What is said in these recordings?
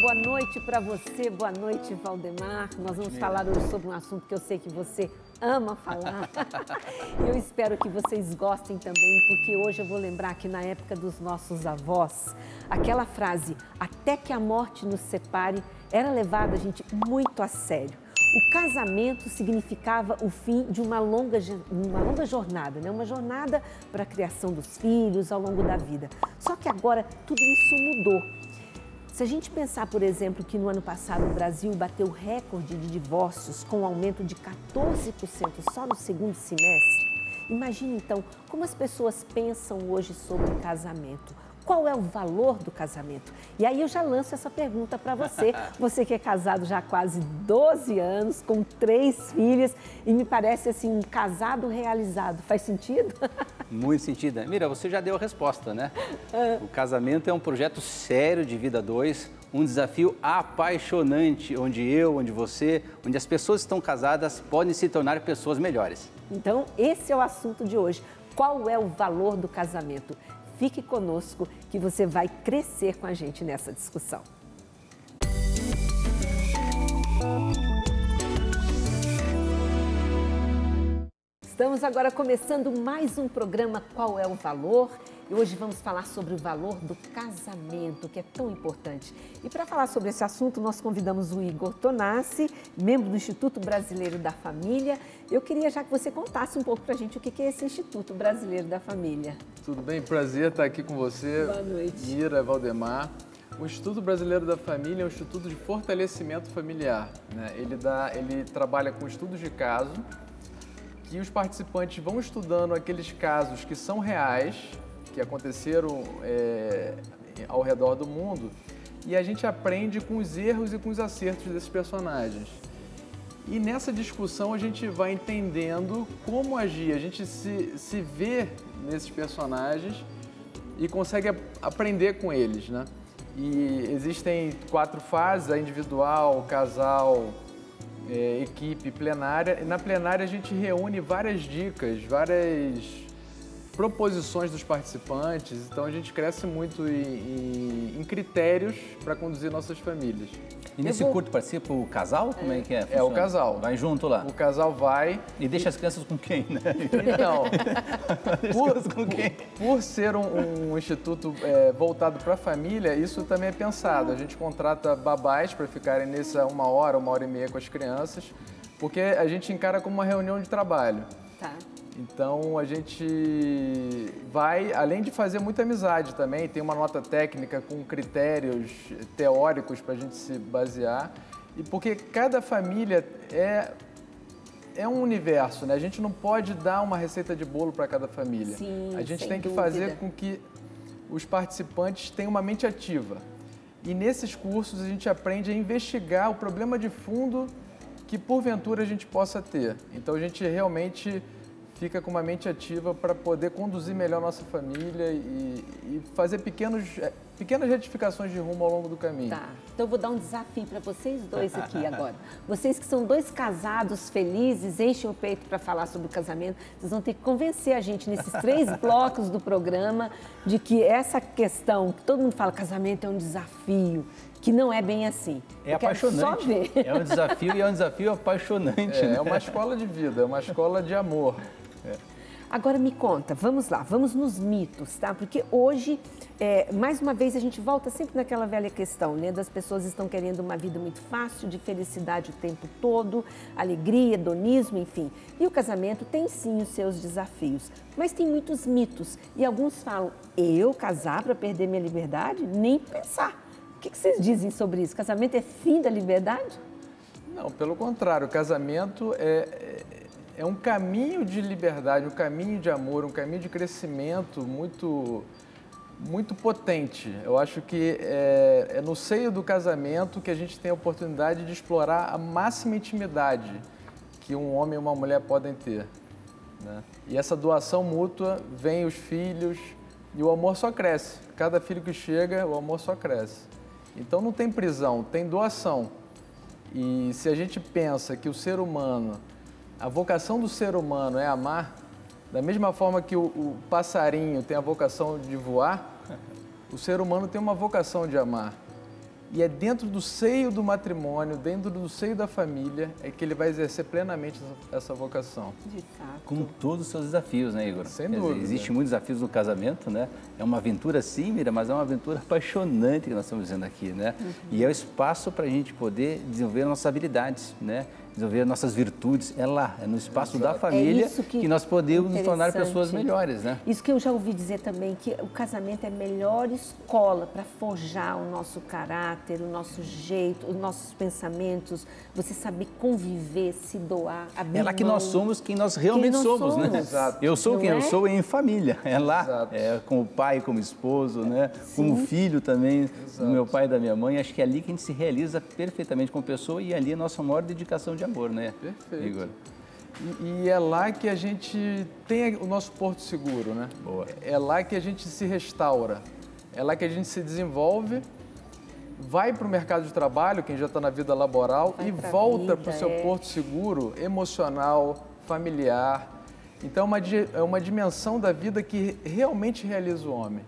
boa noite para você, boa noite, Valdemar. Nós vamos falar hoje sobre um assunto que eu sei que você ama falar. E eu espero que vocês gostem também, porque hoje eu vou lembrar que na época dos nossos avós, aquela frase, até que a morte nos separe, era levada, gente, muito a sério. O casamento significava o fim de uma longa jornada, né? Uma jornada para a criação dos filhos ao longo da vida. Só que agora tudo isso mudou. Se a gente pensar, por exemplo, que no ano passado o Brasil bateu recorde de divórcios com um aumento de 14% só no segundo semestre, imagine então como as pessoas pensam hoje sobre casamento. Qual é o valor do casamento? E aí eu já lanço essa pergunta para você, você que é casado já há quase 12 anos, com 3 filhas, e me parece assim um casado realizado. Faz sentido? Muito sentido. Mira, você já deu a resposta, né? O casamento é um projeto sério de vida a dois, um desafio apaixonante, onde você, onde as pessoas que estão casadas podem se tornar pessoas melhores. Então, esse é o assunto de hoje. Qual é o valor do casamento? Fique conosco que você vai crescer com a gente nessa discussão. Estamos agora começando mais um programa Qual é o Valor? E hoje vamos falar sobre o valor do casamento, que é tão importante. E para falar sobre esse assunto, nós convidamos o Igor Tonassi, membro do Instituto Brasileiro da Família. Eu queria já que você contasse um pouco para a gente o que é esse Instituto Brasileiro da Família. Tudo bem? Prazer estar aqui com você. Boa noite. Mira, Valdemar. O Instituto Brasileiro da Família é um instituto de fortalecimento familiar, né? Ele trabalha com estudos de caso, que os participantes vão estudando aqueles casos que são reais, que aconteceram ao redor do mundo, e a gente aprende com os erros e com os acertos desses personagens. E nessa discussão a gente vai entendendo como agir, a gente se vê nesses personagens e consegue aprender com eles, né? E existem 4 fases, a individual, casal, equipe, plenária. E na plenária a gente reúne várias dicas, várias proposições dos participantes, então a gente cresce muito em critérios para conduzir nossas famílias. E nesse curto participa o casal? Como é que é? É o casal. Vai junto lá. O casal vai. E deixa as crianças com quem, né? Então, com quem? por ser um instituto voltado para a família, isso também é pensado. A gente contrata babás para ficarem nessa 1 hora, 1h30 com as crianças, porque a gente encara como uma reunião de trabalho. Tá. Então, a gente vai, além de fazer muita amizade também, tem uma nota técnica com critérios teóricos para a gente se basear. E porque cada família é um universo, né? A gente não pode dar uma receita de bolo para cada família. Sim, a gente sem tem que dúvida. fazer com que os participantes tenham uma mente ativa. E nesses cursos a gente aprende a investigar o problema de fundo que porventura a gente possa ter. Então, a gente realmente fica com uma mente ativa para poder conduzir melhor nossa família e fazer pequenas retificações de rumo ao longo do caminho. Tá, então eu vou dar um desafio para vocês dois aqui agora. Vocês que são 2 casados felizes, enchem o peito para falar sobre o casamento, vocês vão ter que convencer a gente nesses 3 blocos do programa de que essa questão, que todo mundo fala casamento é um desafio, que não é bem assim. É apaixonante. Só ver. É um desafio e é um desafio apaixonante. É uma escola de vida, é uma escola de amor. Agora me conta, vamos lá, vamos nos mitos, tá? Porque hoje, mais uma vez, a gente volta sempre naquela velha questão, né? Das pessoas estão querendo uma vida muito fácil, de felicidade o tempo todo, alegria, hedonismo, enfim. E o casamento tem sim os seus desafios, mas tem muitos mitos. E alguns falam, eu casar para perder minha liberdade? Nem pensar. O que vocês dizem sobre isso? Casamento é fim da liberdade? Não, pelo contrário, o casamento é um caminho de liberdade, um caminho de amor, um caminho de crescimento muito, muito potente. Eu acho que é no seio do casamento que a gente tem a oportunidade de explorar a máxima intimidade que um homem e uma mulher podem ter, né? E essa doação mútua, vem os filhos e o amor só cresce. Cada filho que chega, o amor só cresce. Então não tem prisão, tem doação. E se a gente pensa que o ser humano, a vocação do ser humano é amar, da mesma forma que o passarinho tem a vocação de voar, o ser humano tem uma vocação de amar. E é dentro do seio do matrimônio, dentro do seio da família, é que ele vai exercer plenamente essa vocação. De fato. Com todos os seus desafios, né, Igor? Sem dúvida. Existem muitos desafios no casamento, né? É uma aventura sim, Mira, mas é uma aventura apaixonante que nós estamos dizendo aqui, né? E é o espaço para a gente poder desenvolver nossas habilidades, né? Desenvolver nossas virtudes. É lá, é no espaço da família que nós podemos nos tornar pessoas melhores, né? Isso que eu já ouvi dizer também, que o casamento é a melhor escola para forjar o nosso caráter, o nosso jeito, os nossos pensamentos, você saber conviver, se doar, abrir mão. É lá que nós somos quem nós realmente somos, né? Exato. Eu sou quem eu sou em família, é lá, Exato. como pai, como esposo, né? Sim. Como filho também, Exato. do meu pai e da minha mãe. Acho que é ali que a gente se realiza perfeitamente como pessoa e ali é a nossa maior dedicação de amor, né, Perfeito. Igor? E é lá que a gente tem o nosso porto seguro, né? Boa. É lá que a gente se restaura, é lá que a gente se desenvolve, vai para o mercado de trabalho, quem já está na vida laboral, e volta para o seu porto seguro emocional, familiar. Então é uma dimensão da vida que realmente realiza o homem,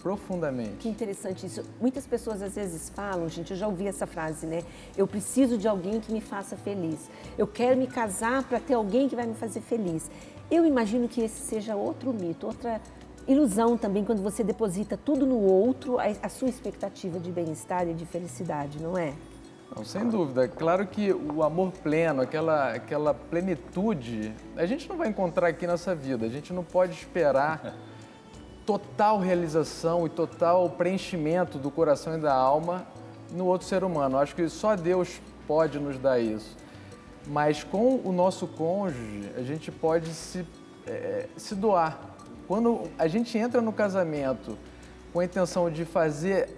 profundamente. Que interessante isso. Muitas pessoas às vezes falam, gente, eu já ouvi essa frase, né? Eu preciso de alguém que me faça feliz. Eu quero me casar para ter alguém que vai me fazer feliz. Eu imagino que esse seja outro mito, outra ilusão também, quando você deposita tudo no outro, a sua expectativa de bem-estar e de felicidade, não é? Não, sem dúvida. É claro que o amor pleno, aquela plenitude, a gente não vai encontrar aqui nessa vida. A gente não pode esperar total realização e total preenchimento do coração e da alma no outro ser humano. Acho que só Deus pode nos dar isso. Mas com o nosso cônjuge, a gente pode se doar. Quando a gente entra no casamento com a intenção de fazer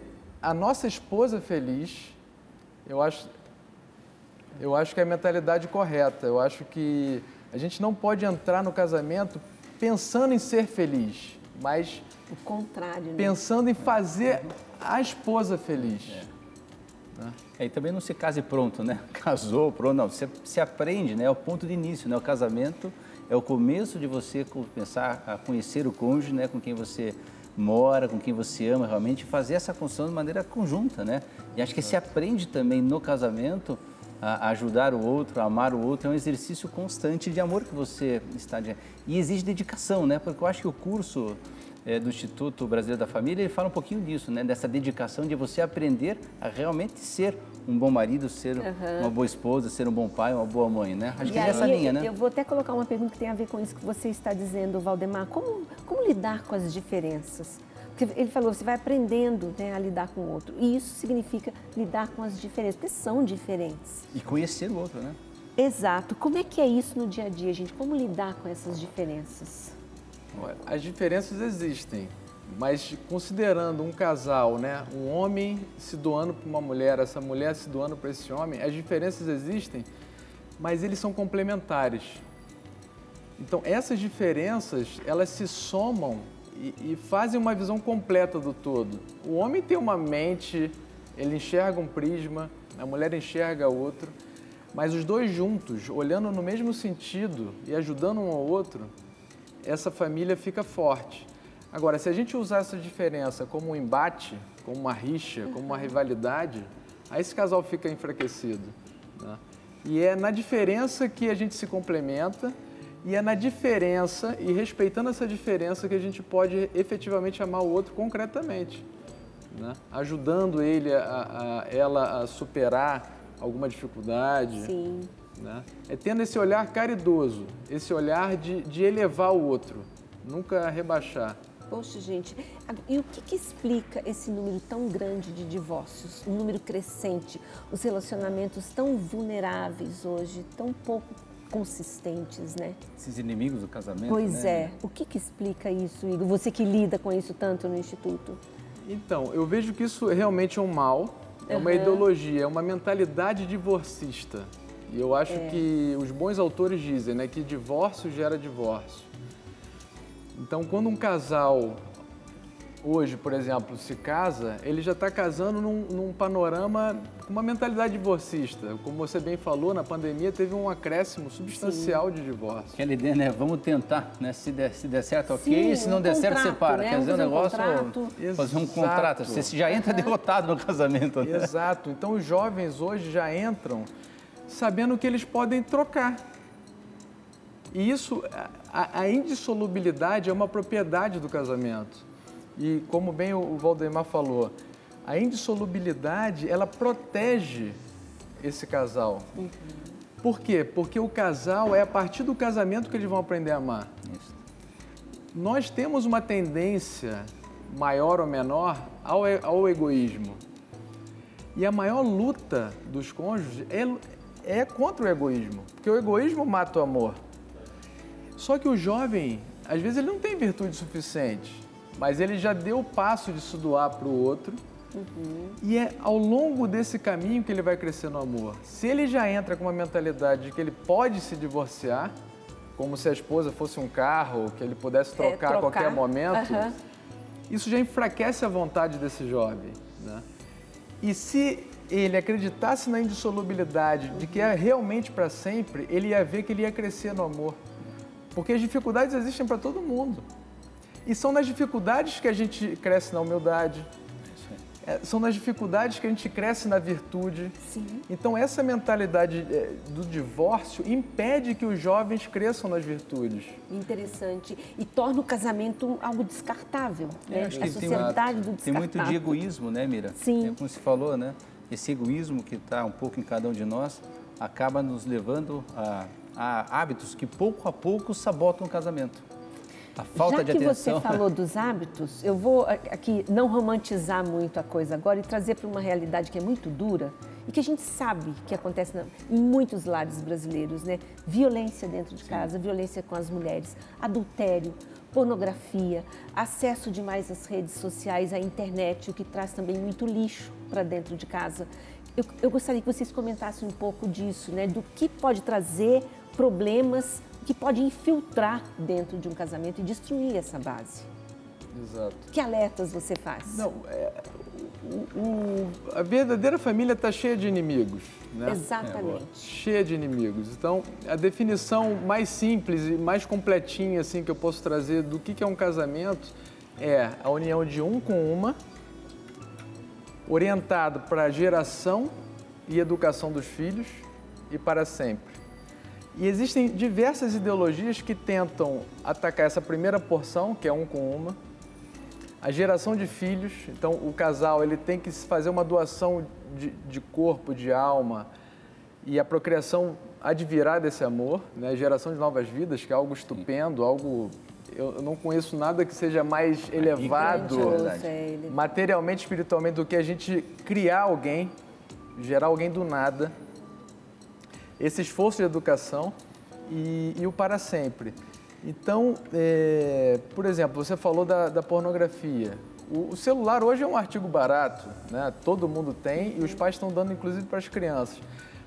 a nossa esposa feliz, eu acho que é a mentalidade correta. Eu acho que a gente não pode entrar no casamento pensando em ser feliz, mas o contrário, né? Pensando em fazer a esposa feliz. E também não se case pronto, né? Casou, pronto, não. Você se aprende, né? É o ponto de início, né? O casamento é o começo de você começar a conhecer o cônjuge, né? Com quem você mora, com quem você ama realmente, fazer essa construção de maneira conjunta, né? E acho que se aprende também no casamento a ajudar o outro, a amar o outro, é um exercício constante de amor que você está... E exige dedicação, né? Porque eu acho que o curso do Instituto Brasileiro da Família, ele fala um pouquinho disso, né? Dessa dedicação de você aprender a realmente ser um bom marido, ser uma boa esposa, ser um bom pai, uma boa mãe, né? Acho que é essa linha, né? Eu vou até colocar uma pergunta que tem a ver com isso que você está dizendo, Valdemar. Como lidar com as diferenças? Porque ele falou, você vai aprendendo, né, a lidar com o outro. E isso significa lidar com as diferenças, porque são diferentes. E conhecer o outro, né? Exato. Como é que é isso no dia a dia, gente? Como lidar com essas diferenças? As diferenças existem, mas considerando um casal, né, um homem se doando para uma mulher, essa mulher se doando para esse homem, as diferenças existem, mas eles são complementares. Então, essas diferenças, elas se somam e fazem uma visão completa do todo. O homem tem uma mente, ele enxerga um prisma, a mulher enxerga outro, mas os dois juntos, olhando no mesmo sentido e ajudando um ao outro, essa família fica forte. Agora, se a gente usar essa diferença como um embate, como uma rixa, como uma rivalidade, aí esse casal fica enfraquecido, né? E é na diferença que a gente se complementa e é na diferença e respeitando essa diferença que a gente pode efetivamente amar o outro concretamente, né? Ajudando ela a superar alguma dificuldade. Sim. Né? É tendo esse olhar caridoso, esse olhar de elevar o outro, nunca rebaixar. Poxa, gente, e o que explica esse número tão grande de divórcios, um número crescente, os relacionamentos tão vulneráveis hoje, tão pouco consistentes, né? Esses inimigos do casamento, Pois né? é. O que explica isso, Igor? Você que lida com isso tanto no Instituto. Então, eu vejo que isso realmente é um mal, é uma ideologia, é uma mentalidade divorcista. E eu acho que os bons autores dizem, né, que divórcio gera divórcio. Então, quando um casal hoje, por exemplo, se casa, ele já está casando num panorama com uma mentalidade divorcista. Como você bem falou, na pandemia teve um acréscimo substancial de divórcio. Aquela ideia, né? Vamos tentar, né? Se der certo, ok. Se não der certo, separa. Né? Quer dizer, um negócio, fazer um Exato. contrato. Você já entra derrotado no casamento, né? Exato. Então, os jovens hoje já entram sabendo que eles podem trocar. E isso, a indissolubilidade é uma propriedade do casamento. E como bem o Valdemar falou, a indissolubilidade, ela protege esse casal. Uhum. Por quê? Porque o casal é a partir do casamento que eles vão aprender a amar. Isso. Nós temos uma tendência, maior ou menor, ao egoísmo. E a maior luta dos cônjuges é contra o egoísmo, porque o egoísmo mata o amor. Só que o jovem, às vezes, ele não tem virtude suficiente, mas ele já deu o passo de se doar para o outro. Uhum. E é ao longo desse caminho que ele vai crescer no amor. Se ele já entra com uma mentalidade de que ele pode se divorciar, como se a esposa fosse um carro, que ele pudesse trocar a qualquer momento, isso já enfraquece a vontade desse jovem, né? E se ele acreditasse na indissolubilidade de que é realmente para sempre, ele ia ver que ele ia crescer no amor. Porque as dificuldades existem para todo mundo. E são nas dificuldades que a gente cresce na humildade. São nas dificuldades que a gente cresce na virtude. Sim. Então, essa mentalidade do divórcio impede que os jovens cresçam nas virtudes. Interessante. E torna o casamento algo descartável. Né? Acho A que sociedade do descartável. tem muito de egoísmo, né, Mira? Sim. Como se falou, né? Esse egoísmo que está um pouco em cada um de nós acaba nos levando a hábitos que pouco a pouco sabotam o casamento. A falta de atenção. Já que você falou dos hábitos, eu vou aqui não romantizar muito a coisa agora e trazer para uma realidade que é muito dura e que a gente sabe que acontece em muitos lares brasileiros, né? Violência dentro de casa, violência com as mulheres, adultério, pornografia, acesso demais às redes sociais, à internet, o que traz também muito lixo para dentro de casa. Eu gostaria que vocês comentassem um pouco disso, né? Do que pode trazer problemas que pode infiltrar dentro de um casamento e destruir essa base. Exato. Que alertas você faz? Não, a verdadeira família está cheia de inimigos, né? Exatamente. Cheia de inimigos. Então, a definição mais simples e mais completinha assim, que eu posso trazer do que é um casamento é a união de um com uma, orientado para a geração e educação dos filhos e para sempre. E existem diversas ideologias que tentam atacar essa primeira porção, que é um com uma, a geração de filhos. Então, o casal ele tem que fazer uma doação de corpo, de alma, e a procriação advirá desse amor, né? A geração de novas vidas, que é algo estupendo, algo... Eu não conheço nada que seja mais elevado, materialmente, espiritualmente, do que a gente criar alguém, gerar alguém do nada. Esse esforço de educação e o para sempre. Então, por exemplo, você falou da pornografia. O celular hoje é um artigo barato, né? Todo mundo tem e os pais estão dando inclusive para as crianças.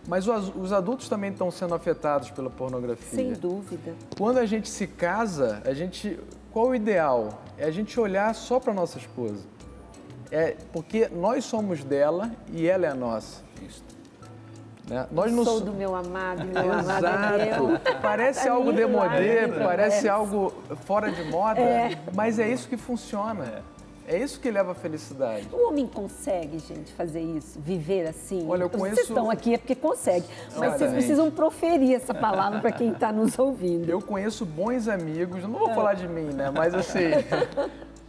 Mas os adultos também estão sendo afetados pela pornografia. Sem dúvida. Quando a gente se casa, qual o ideal? É a gente olhar só para nossa esposa. Porque nós somos dela e ela é nossa. Isso. Né? Sou do meu amado, meu amado é meu. Parece algo demodê, parece algo fora de moda, mas é isso que funciona. É isso que leva à felicidade. O homem consegue, gente, fazer isso, viver assim? Olha, eu conheço... Vocês estão aqui é porque consegue, mas vocês precisam proferir essa palavra para quem está nos ouvindo. Eu conheço bons amigos, não vou falar de mim, né? Mas assim,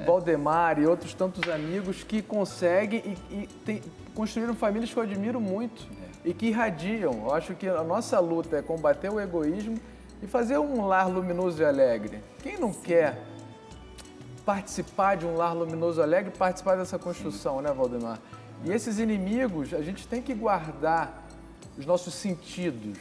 Valdemar e outros tantos amigos que conseguem e construíram famílias que eu admiro muito e que irradiam. Eu acho que a nossa luta é combater o egoísmo e fazer um lar luminoso e alegre. Quem não quer participar de um lar luminoso e alegre, participar dessa construção, né, Valdemar? E esses inimigos, a gente tem que guardar os nossos sentidos,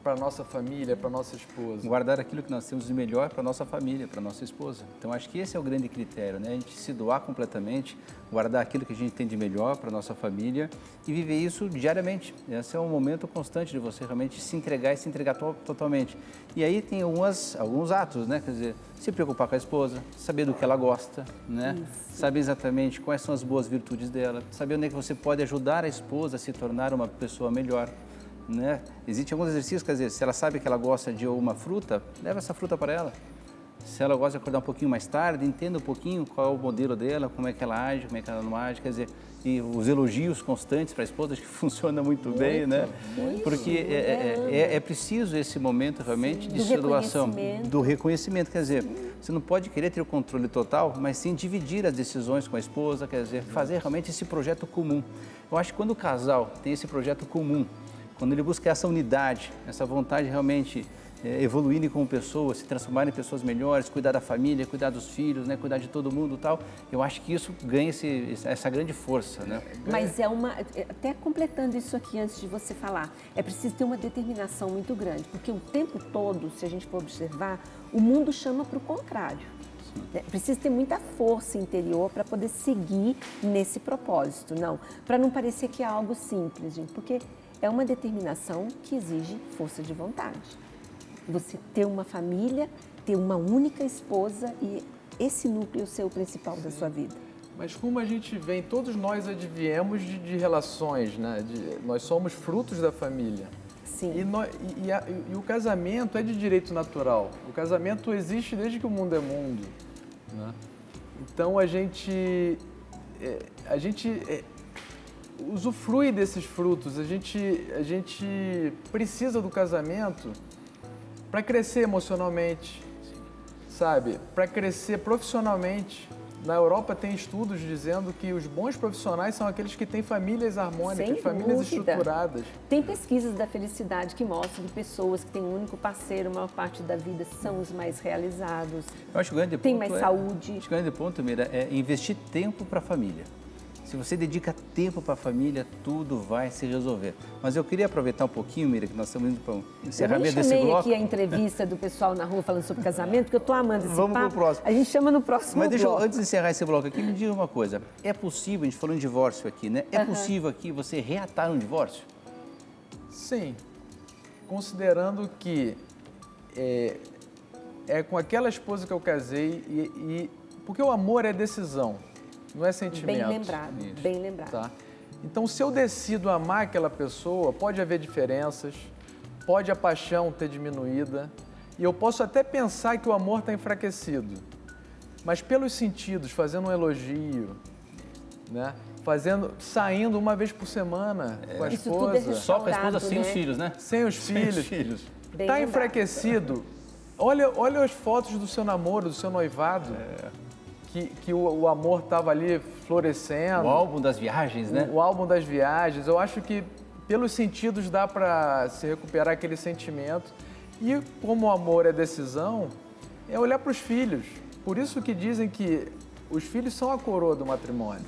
para nossa família, para nossa esposa? Guardar aquilo que nós temos de melhor para nossa família, para nossa esposa. Então, acho que esse é o grande critério, né? A gente se doar completamente, guardar aquilo que a gente tem de melhor para nossa família e viver isso diariamente. Esse é um momento constante de você realmente se entregar e se entregar totalmente. E aí tem alguns atos, né? Quer dizer, se preocupar com a esposa, saber do que ela gosta, né? Saber exatamente quais são as boas virtudes dela, saber onde é que você pode ajudar a esposa a se tornar uma pessoa melhor. Né? Existem alguns exercícios, quer dizer, se ela sabe que ela gosta de uma fruta, leva essa fruta para ela. Se ela gosta de acordar um pouquinho mais tarde, entenda um pouquinho qual é o modelo dela, como é que ela age, como é que ela não age, quer dizer, e os elogios constantes para a esposa, acho que funciona muito bem, né? Porque é preciso esse momento realmente de situação, do reconhecimento, quer dizer, você não pode querer ter o controle total, mas sim dividir as decisões com a esposa, quer dizer, fazer realmente esse projeto comum. Eu acho que quando o casal tem esse projeto comum, quando ele busca essa unidade, essa vontade de realmente evoluírem como pessoas, se transformarem em pessoas melhores, cuidar da família, cuidar dos filhos, né, cuidar de todo mundo e tal, eu acho que isso ganha essa grande força, né? Mas até completando isso aqui antes de você falar, é preciso ter uma determinação muito grande, porque o tempo todo, se a gente for observar, o mundo chama para o contrário. Precisa ter muita força interior para poder seguir nesse propósito, não, para não parecer que é algo simples, gente, porque é uma determinação que exige força de vontade. Você ter uma família, ter uma única esposa e esse núcleo ser o principal da sua vida. Mas como a gente vem, todos nós adviemos de relações, né? Nós somos frutos da família. Sim. E o casamento é de direito natural. O casamento existe desde que o mundo é mundo, né? Então a gente usufrui desses frutos. A gente precisa do casamento para crescer emocionalmente, sabe? Para crescer profissionalmente. Na Europa tem estudos dizendo que os bons profissionais são aqueles que têm famílias harmônicas, sem famílias dúvida. estruturadas. Tem pesquisas da felicidade que mostram que pessoas que têm um único parceiro a maior parte da vida são os mais realizados. Eu acho que o grande ponto tem mais saúde. Acho que o grande ponto, Mira, é investir tempo para a família. Se você dedica tempo para a família, tudo vai se resolver. Mas eu queria aproveitar um pouquinho, Mira, que nós estamos indo para o encerramento desse bloco. Eu chamei aqui a entrevista do pessoal na rua falando sobre casamento, porque eu estou amando esse papo. Vamos para o próximo. A gente chama no próximo Mas deixa eu, bloco. antes de encerrar esse bloco aqui, me diga uma coisa. É possível, a gente falou em divórcio aqui, né? É possível aqui você reatar um divórcio? Sim. Considerando que é com aquela esposa que eu casei porque o amor é decisão. Não é sentimento. Bem lembrado, isso. Bem lembrado. Tá? Então, se eu decido amar aquela pessoa, pode haver diferenças, pode a paixão ter diminuída, e eu posso até pensar que o amor está enfraquecido. Mas pelos sentidos, fazendo um elogio, né? Saindo uma vez por semana com a Isso esposa. tudo é só com a esposa, sem né? os filhos, né? Sem os filhos. Está enfraquecido. Olha as fotos do seu namoro, do seu noivado. Que o amor estava ali florescendo. O álbum das viagens, né? O álbum das viagens. Eu acho que pelos sentidos dá para se recuperar aquele sentimento. E como o amor é decisão, é olhar para os filhos. Por isso que dizem que os filhos são a coroa do matrimônio.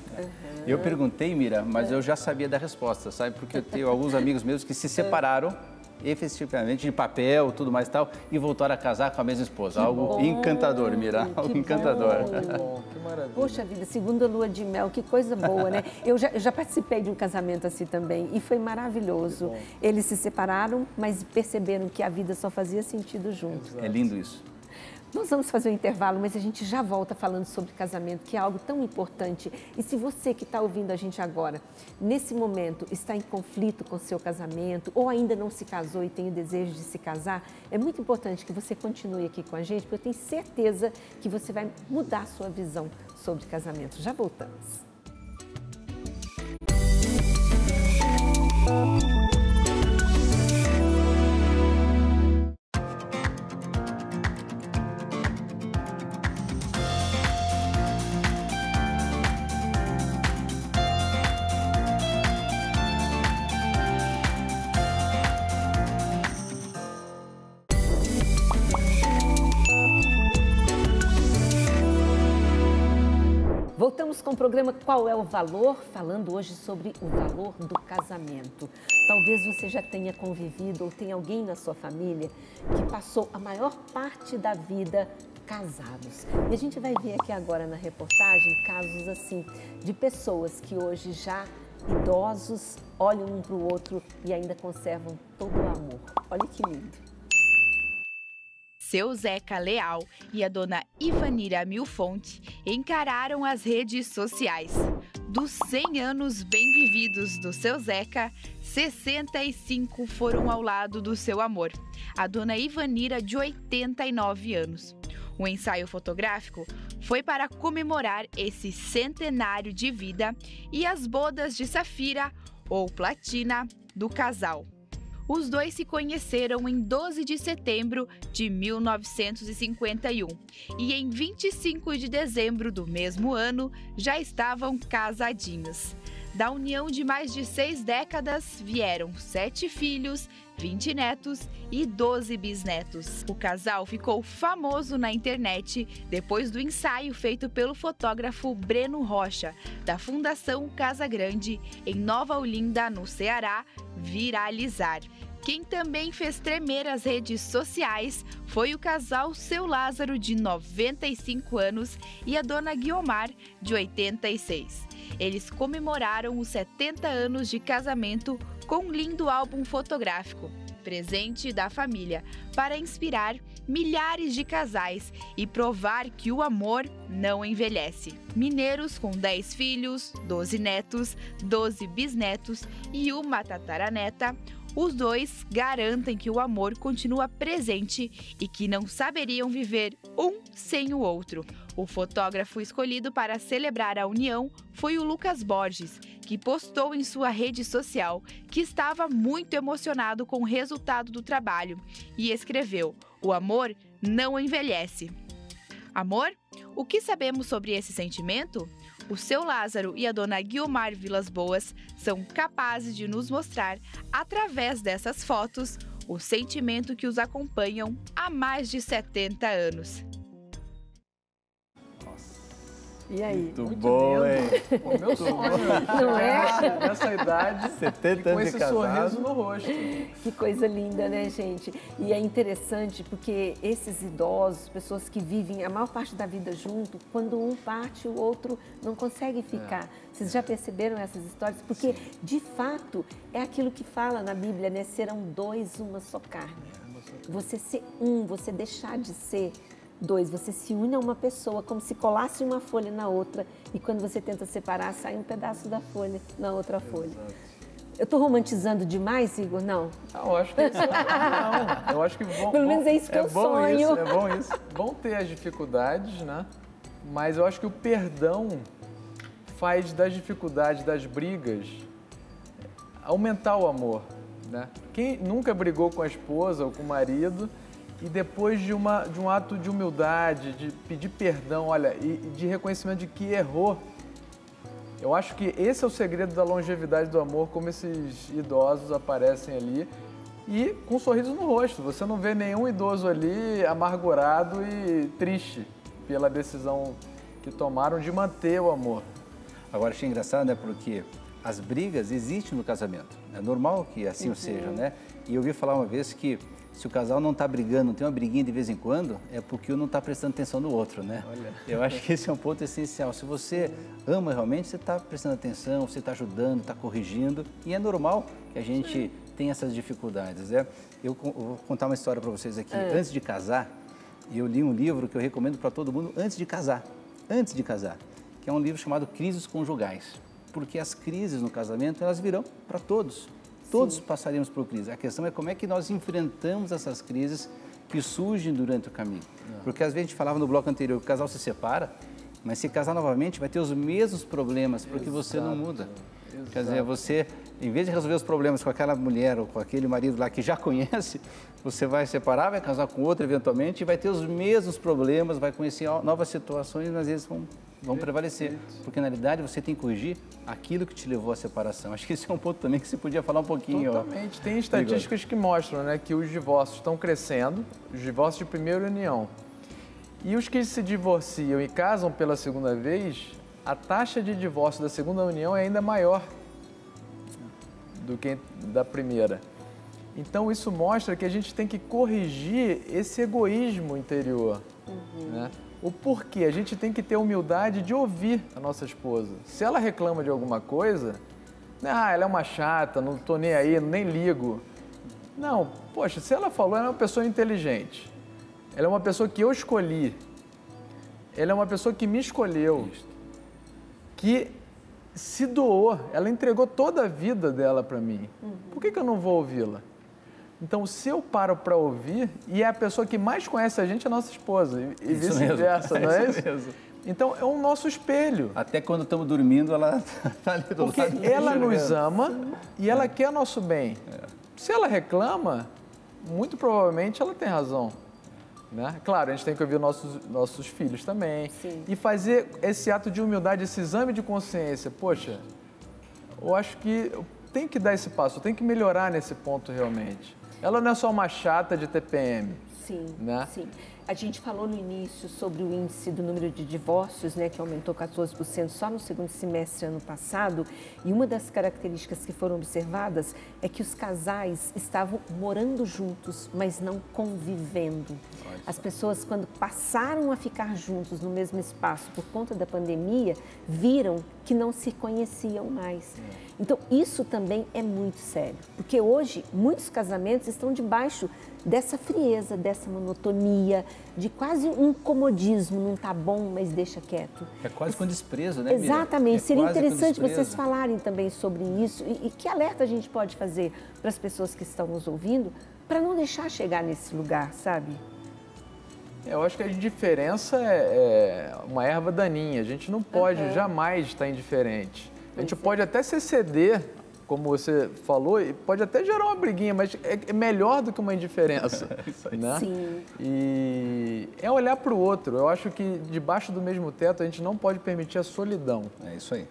Eu perguntei, Mira, mas eu já sabia da resposta, sabe? Porque eu tenho alguns amigos meus que se separaram efetivamente de papel, tudo mais e tal, e voltaram a casar com a mesma esposa. Algo encantador, Mira, algo encantador. Que bom, que maravilha. Poxa vida, segunda lua de mel, que coisa boa, né? Eu já participei de um casamento assim também e foi maravilhoso. Eles se separaram, mas perceberam que a vida só fazia sentido juntos. É lindo isso. Nós vamos fazer um intervalo, mas a gente já volta falando sobre casamento, que é algo tão importante. E se você que está ouvindo a gente agora, nesse momento, está em conflito com o seu casamento, ou ainda não se casou e tem o desejo de se casar, é muito importante que você continue aqui com a gente, porque eu tenho certeza que você vai mudar a sua visão sobre casamento. Já voltamos. Voltamos Voltamos com o programa Qual é o Valor? Falando hoje sobre o valor do casamento. Talvez você já tenha convivido ou tenha alguém na sua família que passou a maior parte da vida casados. E a gente vai ver aqui agora na reportagem casos assim de pessoas que hoje já idosos olham um para o outro e ainda conservam todo o amor. Olha que lindo. Seu Zeca Leal e a dona Ivanira Milfonte encararam as redes sociais. Dos 100 anos bem vividos do seu Zeca, 65 foram ao lado do seu amor, a dona Ivanira, de 89 anos. O ensaio fotográfico foi para comemorar esse centenário de vida e as bodas de safira ou platina do casal. Os dois se conheceram em 12 de setembro de 1951 e em 25 de dezembro do mesmo ano já estavam casadinhos. Da união de mais de 6 décadas vieram 7 filhos, 20 netos e 12 bisnetos. O casal ficou famoso na internet depois do ensaio feito pelo fotógrafo Breno Rocha, da Fundação Casa Grande, em Nova Olinda, no Ceará, viralizar. Quem também fez tremer as redes sociais foi o casal Seu Lázaro, de 95 anos, e a dona Guiomar, de 86. Eles comemoraram os 70 anos de casamento com um lindo álbum fotográfico, presente da família, para inspirar milhares de casais e provar que o amor não envelhece. Mineiros com 10 filhos, 12 netos, 12 bisnetos e uma tataraneta, os dois garantem que o amor continua presente e que não saberiam viver um sem o outro. O fotógrafo escolhido para celebrar a união foi o Lucas Borges, que postou em sua rede social que estava muito emocionado com o resultado do trabalho e escreveu: "O amor não envelhece". Amor? O que sabemos sobre esse sentimento? O seu Lázaro e a dona Guiomar Vilas Boas são capazes de nos mostrar, através dessas fotos, o sentimento que os acompanham há mais de 70 anos. E aí? Muito bom, hein? O meu sonho. Não é? Nessa idade, 70 com anos esse de casado. sorriso no rosto. Que coisa linda, né, gente? E é interessante porque esses idosos, pessoas que vivem a maior parte da vida junto, quando um parte, o outro não consegue ficar. Vocês já perceberam essas histórias? Porque, de fato, é aquilo que fala na Bíblia, né? Serão dois, uma só carne. Você ser um, você deixar de ser dois, você se une a uma pessoa como se colasse uma folha na outra e quando você tenta separar, sai um pedaço da folha na outra folha. Eu estou romantizando demais, Igor? Não? Não, eu acho que isso não. Eu acho que pelo menos é isso que eu sonho. Isso, é bom isso. Vão ter as dificuldades, né? Mas eu acho que o perdão faz das dificuldades, das brigas, aumentar o amor, né? Quem nunca brigou com a esposa ou com o marido e depois de um ato de humildade, de pedir perdão, olha, e de reconhecimento de que errou, eu acho que esse é o segredo da longevidade do amor, como esses idosos aparecem ali e com um sorriso no rosto. Você não vê nenhum idoso ali amargurado e triste pela decisão que tomaram de manter o amor. Agora, achei engraçado, né, porque as brigas existem no casamento. É normal que assim seja, né? E eu ouvi falar uma vez que se o casal não está brigando, não tem uma briguinha de vez em quando, é porque um não está prestando atenção no outro, né? Olha. Eu acho que esse é um ponto essencial. Se você ama realmente, você está prestando atenção, você está ajudando, está corrigindo. E é normal que a gente tenha essas dificuldades, né? Eu vou contar uma história para vocês aqui. Antes de casar, eu li um livro que eu recomendo para todo mundo antes de casar. Antes de casar. Que é um livro chamado Crises Conjugais. Porque as crises no casamento, elas virão para todos. Todos passaríamos por crise. A questão é como é que nós enfrentamos essas crises que surgem durante o caminho. Porque às vezes a gente falava no bloco anterior que o casal se separa, mas se casar novamente vai ter os mesmos problemas, porque você não muda. Quer dizer, você, em vez de resolver os problemas com aquela mulher ou com aquele marido lá que já conhece, você vai separar, vai casar com outro eventualmente e vai ter os mesmos problemas, vai conhecer novas situações e às vezes vão prevalecer. Porque na realidade você tem que corrigir aquilo que te levou à separação. Acho que esse é um ponto também que você podia falar um pouquinho. Totalmente. Tem estatísticas que mostram, né, que os divórcios estão crescendo, os divórcios de primeira união. E os que se divorciam e casam pela segunda vez a taxa de divórcio da segunda união é ainda maior do que da primeira. Então, isso mostra que a gente tem que corrigir esse egoísmo interior, né? O porquê? A gente tem que ter humildade de ouvir a nossa esposa. Se ela reclama de alguma coisa, ela é uma chata, não tô nem aí, nem ligo. Não, poxa, se ela falou, ela é uma pessoa inteligente. Ela é uma pessoa que eu escolhi. Ela é uma pessoa que me escolheu. Que se doou. Ela entregou toda a vida dela para mim. Por que eu não vou ouvi-la? Então, se eu paro para ouvir, e é a pessoa que mais conhece a gente é a nossa esposa, e vice-versa, não é isso? Mesmo. Então, é o nosso espelho. Até quando estamos dormindo, ela está ali do lado. Porque ela nos ama e ela quer nosso bem. Se ela reclama, muito provavelmente ela tem razão. Né? Claro, a gente tem que ouvir nossos filhos também. Sim. E fazer esse ato de humildade, esse exame de consciência. Poxa, eu acho que eu tenho que dar esse passo, eu tenho que melhorar nesse ponto realmente. Ela não é só uma chata de TPM. Sim, né? sim. A gente falou no início sobre o índice do número de divórcios, né, que aumentou 14% só no segundo semestre ano passado. E uma das características que foram observadas é que os casais estavam morando juntos, mas não convivendo. As pessoas, quando passaram a ficar juntos no mesmo espaço por conta da pandemia, viram que não se conheciam mais. Então, isso também é muito sério, porque hoje muitos casamentos estão debaixo dessa frieza, dessa monotonia, de quase um comodismo, não tá bom, mas deixa quieto. É quase com desprezo, né, Miriam? Exatamente, seria interessante vocês vocês falarem também sobre isso e que alerta a gente pode fazer para as pessoas que estão nos ouvindo para não deixar chegar nesse lugar, sabe? Eu acho que a indiferença é uma erva daninha, a gente não pode jamais estar indiferente. A gente pode até se exceder, como você falou, e pode até gerar uma briguinha, mas é melhor do que uma indiferença. Né? Sim. E é olhar para o outro. Eu acho que debaixo do mesmo teto a gente não pode permitir a solidão. É isso aí.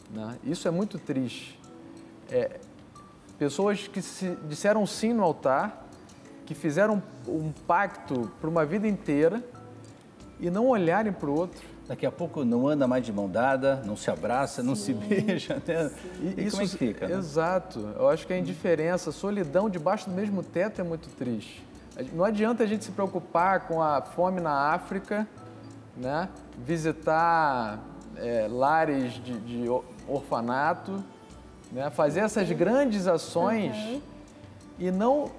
Né? Isso é muito triste. Pessoas que se disseram sim no altar, que fizeram um pacto por uma vida inteira e não olharem para o outro. Daqui a pouco não anda mais de mão dada, não se abraça, não se beija. Né? E como é que fica? Né? Exato. Eu acho que a indiferença, a solidão debaixo do mesmo teto é muito triste. Não adianta a gente se preocupar com a fome na África, né? Visitar lares de orfanato, né? Fazer essas grandes ações e não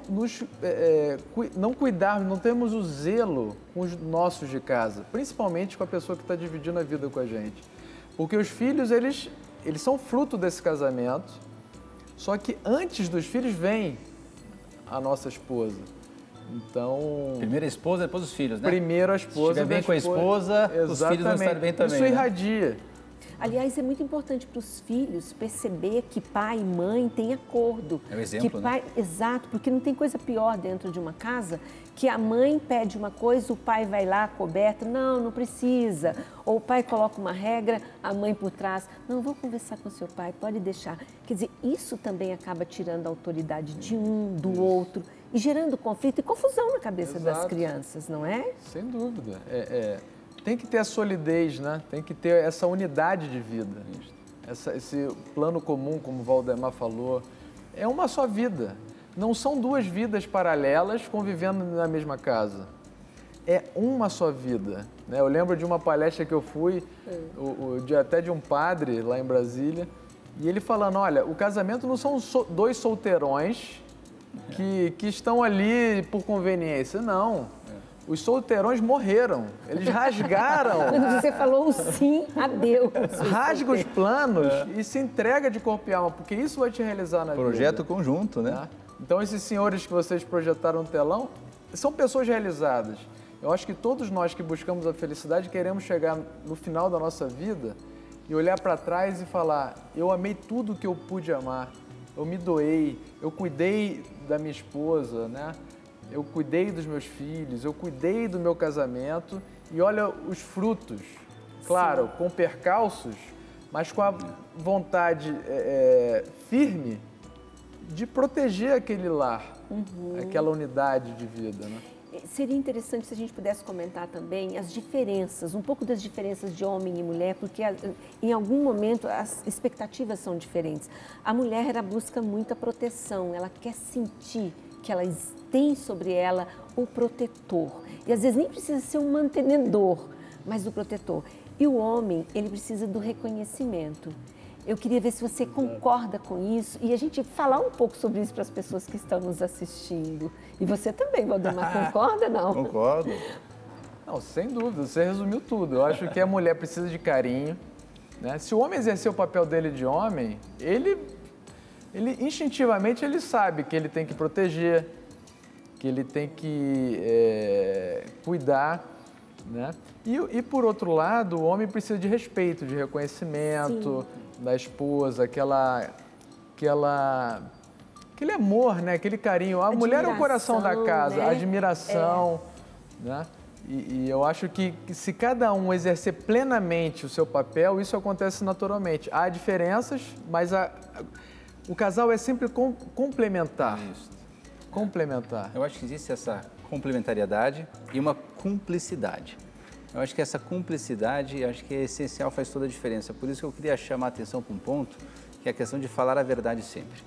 cuidarmos, não temos o zelo com os nossos de casa, principalmente com a pessoa que está dividindo a vida com a gente. Porque os filhos, eles são fruto desse casamento, só que antes dos filhos vem a nossa esposa. Então... Primeiro a esposa, depois os filhos, né? Primeiro a esposa. Se estiver bem com a esposa, os filhos vão estar bem também. Isso irradia. Aliás, é muito importante para os filhos perceber que pai e mãe têm acordo. É o exemplo, né? Exato, porque não tem coisa pior dentro de uma casa que a mãe pede uma coisa, o pai vai lá, coberta, não precisa. Ou o pai coloca uma regra, a mãe por trás, não, vou conversar com seu pai, pode deixar. Quer dizer, isso também acaba tirando a autoridade de um, do outro e gerando conflito e confusão na cabeça das crianças, não é? Sem dúvida. Tem que ter a solidez, né? Tem que ter essa unidade de vida. Esse plano comum, como o Valdemar falou, é uma só vida. Não são duas vidas paralelas convivendo na mesma casa. É uma só vida. Né? Eu lembro de uma palestra que eu fui, até de um padre lá em Brasília, e ele falando, olha, o casamento não são dois solteirões que estão ali por conveniência, não. Os solteirões morreram, eles rasgaram. Quando você falou o sim, adeus. Rasga os planos e se entrega de corpo e alma, porque isso vai te realizar na vida. Projeto conjunto, né? Então, esses senhores que vocês projetaram no telão são pessoas realizadas. Eu acho que todos nós que buscamos a felicidade queremos chegar no final da nossa vida e olhar para trás e falar, eu amei tudo que eu pude amar, eu me doei, eu cuidei da minha esposa, né? Eu cuidei dos meus filhos, eu cuidei do meu casamento e olha os frutos. Claro, com percalços, mas com a vontade firme de proteger aquele lar, aquela unidade de vida, né? Seria interessante se a gente pudesse comentar também as diferenças, um pouco das diferenças de homem e mulher, porque em algum momento as expectativas são diferentes. A mulher, ela busca muita proteção, ela quer sentir que ela tem sobre ela o protetor. E às vezes nem precisa ser um mantenedor, mas o protetor. E o homem, ele precisa do reconhecimento. Eu queria ver se você concorda com isso e a gente falar um pouco sobre isso para as pessoas que estão nos assistindo. E você também, Valdemar, concorda, não? Concordo. Não, sem dúvida, você resumiu tudo. Eu acho que a mulher precisa de carinho, né? Se o homem exercer o papel dele de homem, ele instintivamente ele sabe que ele tem que proteger, que ele tem que cuidar, né? E por outro lado, o homem precisa de respeito, de reconhecimento. Sim. Da esposa, aquele amor, né? Aquele carinho. A mulher é o coração da casa, né? Admiração, né? E eu acho que se cada um exercer plenamente o seu papel, isso acontece naturalmente. Há diferenças, mas o casal é sempre complementar. Isso. Complementar. Eu acho que existe essa complementariedade e uma cumplicidade. Eu acho que essa cumplicidade, acho que é essencial, faz toda a diferença. Por isso que eu queria chamar a atenção para um ponto, que é a questão de falar a verdade sempre.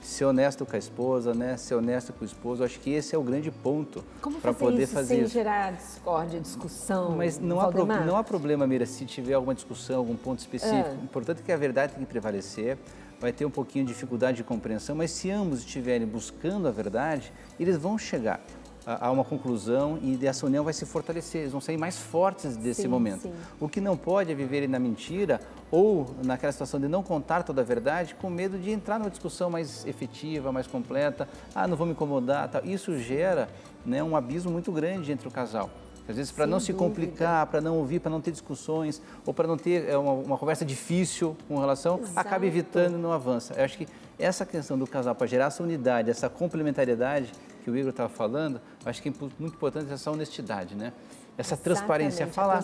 Ser honesto com a esposa, né? Ser honesto com o esposo, acho que esse é o grande ponto para poder fazer sem isso. Gerar discórdia, discussão. Mas não há problema, Mira, se tiver alguma discussão, algum ponto específico. O importante é que a verdade tem que prevalecer. Vai ter um pouquinho de dificuldade de compreensão, mas se ambos estiverem buscando a verdade, eles vão chegar a uma conclusão e dessa união vai se fortalecer, eles vão sair mais fortes desse momento. Sim. O que não pode é viver na mentira ou naquela situação de não contar toda a verdade com medo de entrar numa discussão mais efetiva, mais completa, não vou me incomodar, tal. Isso gera, né, um abismo muito grande entre o casal. Às vezes, para não se complicar, para não ouvir, para não ter discussões, ou para não ter uma conversa difícil com relação, acaba evitando e não avança. Eu acho que essa questão do casal, para gerar essa unidade, essa complementariedade que o Igor estava falando, eu acho que é muito importante essa honestidade, né? Essa transparência, falar,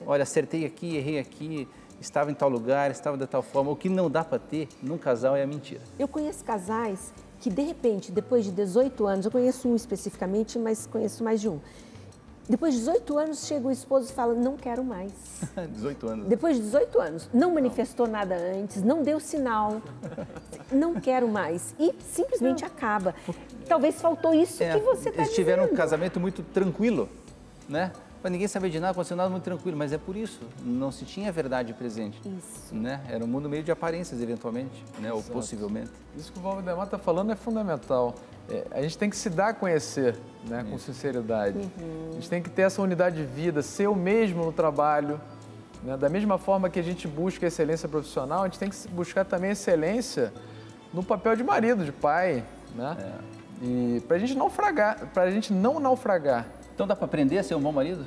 olha, acertei aqui, errei aqui, estava em tal lugar, estava de tal forma. O que não dá para ter num casal é a mentira. Eu conheço casais que, de repente, depois de 18 anos, eu conheço um especificamente, mas conheço mais de um. Depois de 18 anos, chega o esposo e fala, não quero mais. 18 anos. Depois de 18 anos, não manifestou nada antes, não deu sinal, não quero mais. E simplesmente acaba. Talvez faltou isso que você está dizendo. Eles tiveram um casamento muito tranquilo, né? Mas ninguém sabia de nada, aconteceu nada muito tranquilo, mas é por isso, não se tinha a verdade presente. Isso. Né? Era um mundo meio de aparências, eventualmente, né? Ou possivelmente. Isso que o Valdemar está falando é fundamental. A gente tem que se dar a conhecer, né, com sinceridade. A gente tem que ter essa unidade de vida, ser o mesmo no trabalho. Né? Da mesma forma que a gente busca excelência profissional, a gente tem que buscar também excelência no papel de marido, de pai, né? E para a gente não naufragar. Então dá para aprender a ser um bom marido?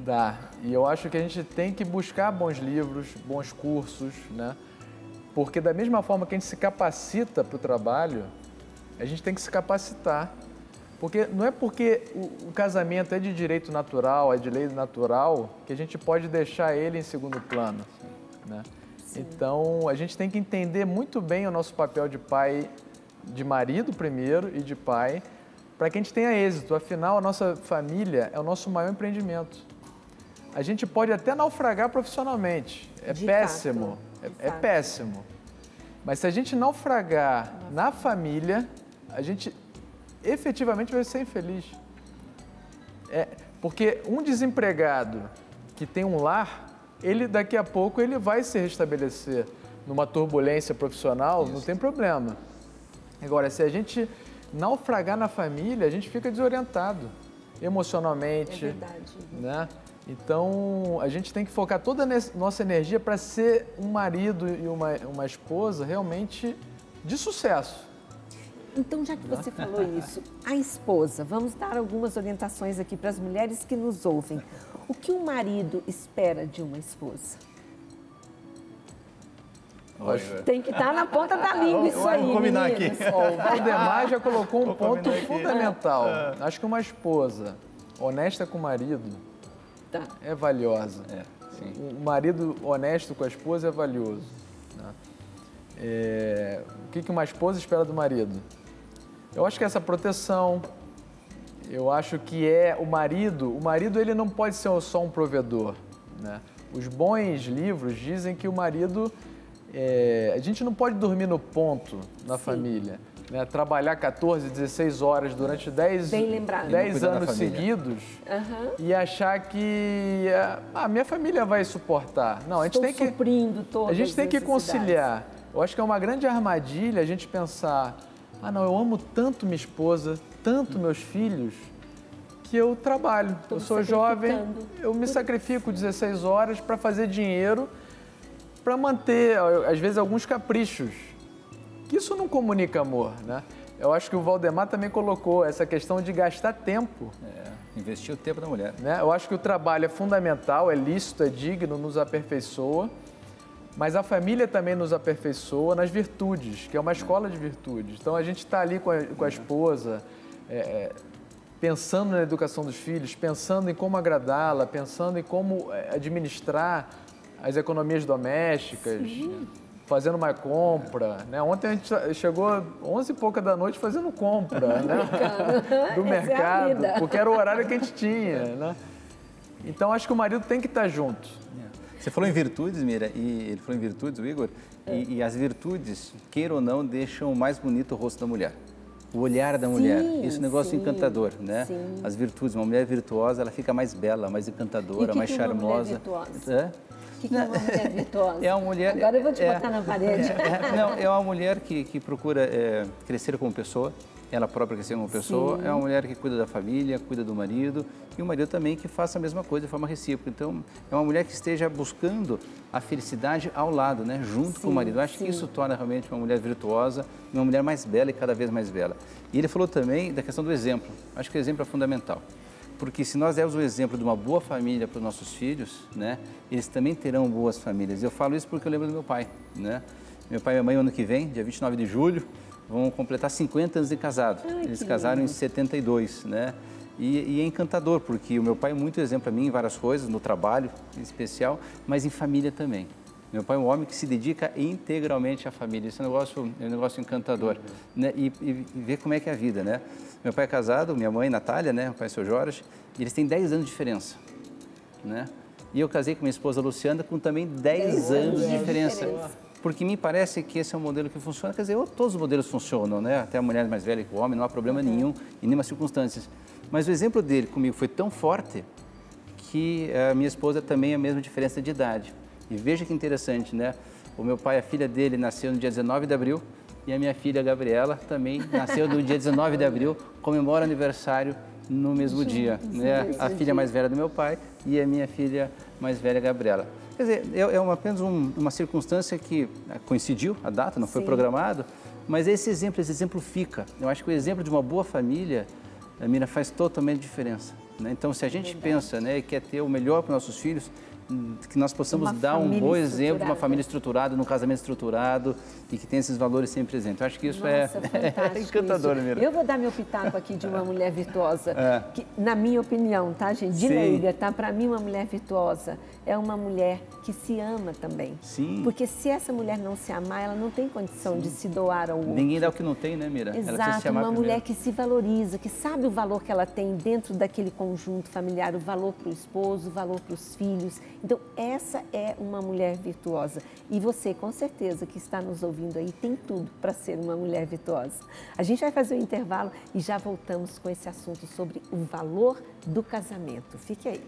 Dá. E eu acho que a gente tem que buscar bons livros, bons cursos, né? Porque da mesma forma que a gente se capacita para o trabalho, a gente tem que se capacitar. Porque não é porque o casamento é de direito natural, é de lei natural, que a gente pode deixar ele em segundo plano, né? Então, a gente tem que entender muito bem o nosso papel de pai, de marido primeiro e de pai, para que a gente tenha êxito. Afinal, a nossa família é o nosso maior empreendimento. A gente pode até naufragar profissionalmente, é péssimo, é péssimo. Mas se a gente naufragar na família, a gente efetivamente vai ser infeliz. Porque um desempregado que tem um lar, ele daqui a pouco ele vai se restabelecer numa turbulência profissional, não tem problema. Agora, se a gente naufragar na família, a gente fica desorientado emocionalmente. É verdade. Né? Então, a gente tem que focar toda a nossa energia para ser um marido e uma esposa realmente de sucesso. Então, já que você falou isso, a esposa, vamos dar algumas orientações aqui para as mulheres que nos ouvem. O que um marido espera de uma esposa? Tem que estar na ponta da língua isso aí, vamos combinar meninos. Aqui. O Valdemar já colocou um ponto fundamental. Acho que uma esposa honesta com o marido é valiosa. Um marido honesto com a esposa é valioso. O que uma esposa espera do marido? Eu acho que essa proteção, Eu acho que é o marido ele não pode ser só um provedor, né? Os bons livros dizem que o marido, a gente não pode dormir no ponto na família, né? Trabalhar 14, 16 horas durante 10 anos seguidos e achar que a minha família vai suportar. Não, a gente tem que suprindo todas a gente tem que conciliar. Eu acho que é uma grande armadilha a gente pensar, não, eu amo tanto minha esposa, tanto meus filhos, que eu trabalho. Eu sou jovem, eu me sacrifico 16 horas para fazer dinheiro, para manter, às vezes, alguns caprichos. Que isso não comunica amor, né? Eu acho que o Valdemar também colocou essa questão de gastar tempo. Investir o tempo da mulher. Né? Eu acho que o trabalho é fundamental, é lícito, é digno, nos aperfeiçoa, mas a família também nos aperfeiçoa nas virtudes, que é uma escola de virtudes. Então, a gente está ali com a esposa, pensando na educação dos filhos, pensando em como agradá-la, pensando em como administrar as economias domésticas, fazendo uma compra, né? Ontem a gente chegou 11 e pouca da noite fazendo compra, né? Do mercado, porque era o horário que a gente tinha, né? Então, acho que o marido tem que estar junto. Você falou em virtudes, Mira, e ele falou em virtudes, o Igor, e as virtudes, queira ou não, deixam mais bonito o rosto da mulher. O olhar da mulher, isso é um negócio encantador, né? Sim. As virtudes, uma mulher virtuosa, ela fica mais bela, mais encantadora, mais charmosa. O que é uma mulher virtuosa? É uma mulher... Agora eu vou te botar na parede. É uma mulher que procura crescer como pessoa, ela própria crescer como pessoa, é uma mulher que cuida da família, cuida do marido, e o marido também que faça a mesma coisa de forma recíproca. Então, é uma mulher que esteja buscando a felicidade ao lado, né? Junto com o marido. Eu acho que isso torna realmente uma mulher virtuosa, uma mulher mais bela e cada vez mais bela. E ele falou também da questão do exemplo. Acho que o exemplo é fundamental. Porque se nós dermos o exemplo de uma boa família para os nossos filhos, né? Eles também terão boas famílias. Eu falo isso porque eu lembro do meu pai, né? Meu pai e minha mãe, ano que vem, dia 29 de julho, vão completar 50 anos de casado. Eles casaram em 72, né? E é encantador, porque o meu pai é muito exemplo para mim em várias coisas, no trabalho em especial, mas em família também. Meu pai é um homem que se dedica integralmente à família. Isso é um negócio encantador, né? E ver como é que é a vida, né? Meu pai é casado, minha mãe, Natália, né? Meu pai é o seu Jorge, e eles têm 10 anos de diferença, né? E eu casei com minha esposa Luciana com também 10 anos de diferença. Porque me parece que esse é um modelo que funciona. Quer dizer, todos os modelos funcionam, né? Até a mulher mais velha que o homem, não há problema nenhum, em nenhuma circunstância. Mas o exemplo dele comigo foi tão forte que a minha esposa também é a mesma diferença de idade. E veja que interessante, né? O meu pai, a filha dele, nasceu no dia 19 de abril e a minha filha, Gabriela, também nasceu no dia 19 de abril, comemora aniversário no mesmo dia, né? A filha mais velha do meu pai e a minha filha mais velha, Gabriela. Quer dizer, é apenas uma circunstância que coincidiu, a data não foi programado, mas esse exemplo fica. Eu acho que o exemplo de uma boa família, Mira, faz totalmente diferença, né? Então, se a gente pensa, né, e quer ter o melhor para os nossos filhos, que nós possamos dar um bom exemplo de uma família estruturada, num casamento estruturado e que tenha esses valores sempre presentes. Eu acho que isso é encantador, Mira. Eu vou dar meu pitaco aqui de uma mulher virtuosa, que, na minha opinião, tá, gente? De leiga, tá? Para mim, uma mulher virtuosa é uma mulher que se ama também. Sim. Porque se essa mulher não se amar, ela não tem condição de se doar ao outro. Ninguém dá o que não tem, né, Mira? Exato, uma mulher que se valoriza, que sabe o valor que ela tem dentro daquele conjunto familiar, o valor para o esposo, o valor para os filhos. Então, essa é uma mulher virtuosa. E você, com certeza, que está nos ouvindo aí, tem tudo para ser uma mulher virtuosa. A gente vai fazer um intervalo e já voltamos com esse assunto sobre o valor do casamento. Fique aí.